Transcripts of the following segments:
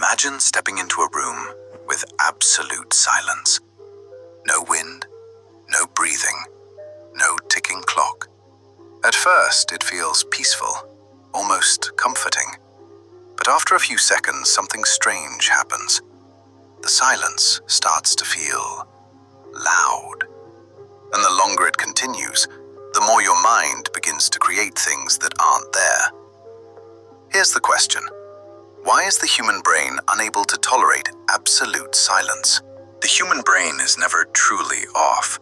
Imagine stepping into a room with absolute silence. No wind, no breathing, no ticking clock. At first, it feels peaceful, almost comforting. But after a few seconds, something strange happens. The silence starts to feel loud. And the longer it continues, the more your mind begins to create things that aren't there. Here's the question. Why is the human brain unable to tolerate absolute silence? The human brain is never truly off.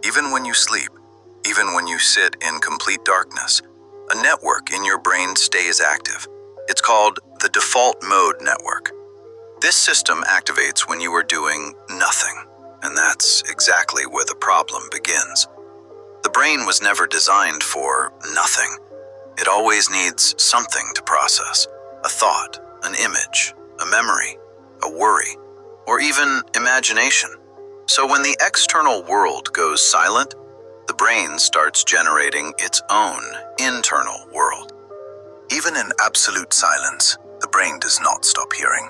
Even when you sleep, even when you sit in complete darkness, a network in your brain stays active. It's called the default mode network. This system activates when you are doing nothing, and that's exactly where the problem begins. The brain was never designed for nothing. It always needs something to process, a thought, an image, a memory, a worry, or even imagination. So when the external world goes silent, the brain starts generating its own internal world. Even in absolute silence, the brain does not stop hearing.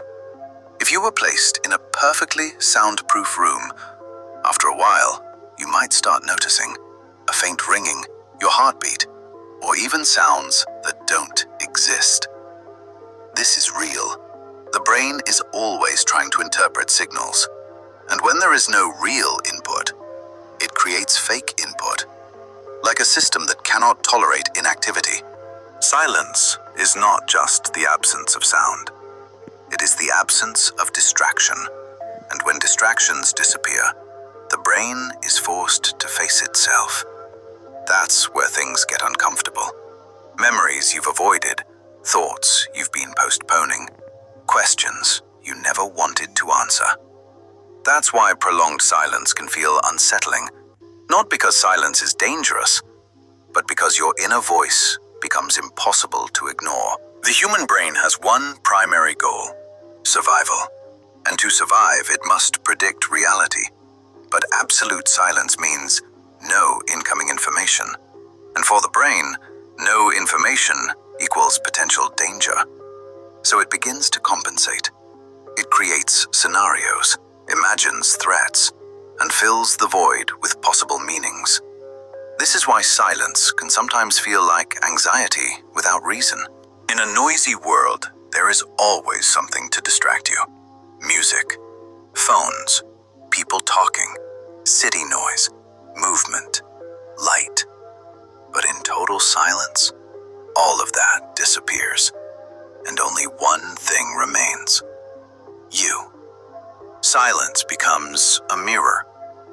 If you were placed in a perfectly soundproof room, after a while, you might start noticing a faint ringing, your heartbeat, or even sounds that don't exist. This is real. The brain is always trying to interpret signals, and when there is no real input, it creates fake input, like a system that cannot tolerate inactivity. Silence is not just the absence of sound. It is the absence of distraction, and when distractions disappear, the brain is forced to face itself. That's where things get uncomfortable. Memories you've avoided, thoughts you've been postponing, questions you never wanted to answer. That's why prolonged silence can feel unsettling, not because silence is dangerous, but because your inner voice becomes impossible to ignore. The human brain has one primary goal: survival. And to survive, it must predict reality. But absolute silence means no incoming information. And for the brain, no information equals potential danger. So it begins to compensate. It creates scenarios, imagines threats, and fills the void with possible meanings. This is why silence can sometimes feel like anxiety without reason. In a noisy world, there is always something to distract you. Music, phones, people talking, city noise, movement, light. But in total silence, all of that disappears, and only one thing remains: you. Silence becomes a mirror.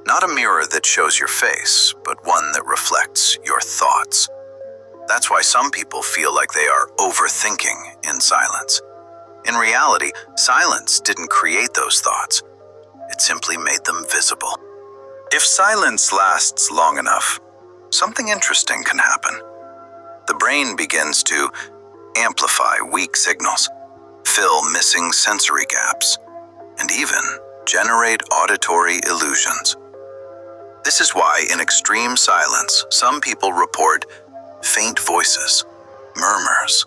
Not a mirror that shows your face, but one that reflects your thoughts. That's why some people feel like they are overthinking in silence. In reality, silence didn't create those thoughts. It simply made them visible. If silence lasts long enough, something interesting can happen. The brain begins to amplify weak signals, fill missing sensory gaps, and even generate auditory illusions. This is why in extreme silence, some people report faint voices, murmurs,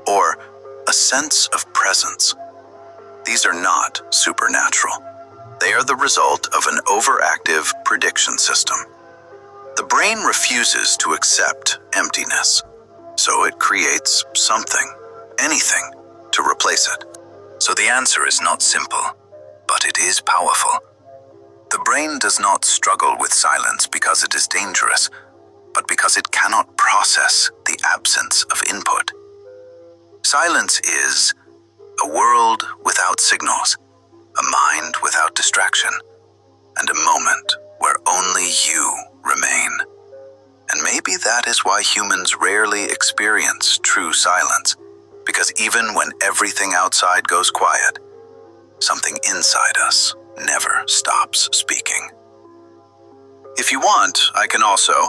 or a sense of presence. These are not supernatural. They are the result of an overactive prediction system. The brain refuses to accept emptiness, so it creates something, anything, to replace it. So the answer is not simple, but it is powerful. The brain does not struggle with silence because it is dangerous, but because it cannot process the absence of input. Silence is a world without signals, a mind without distraction, and a moment where only you remain. And maybe that is why humans rarely experience true silence, because even when everything outside goes quiet, something inside us never stops speaking. If you want, I can also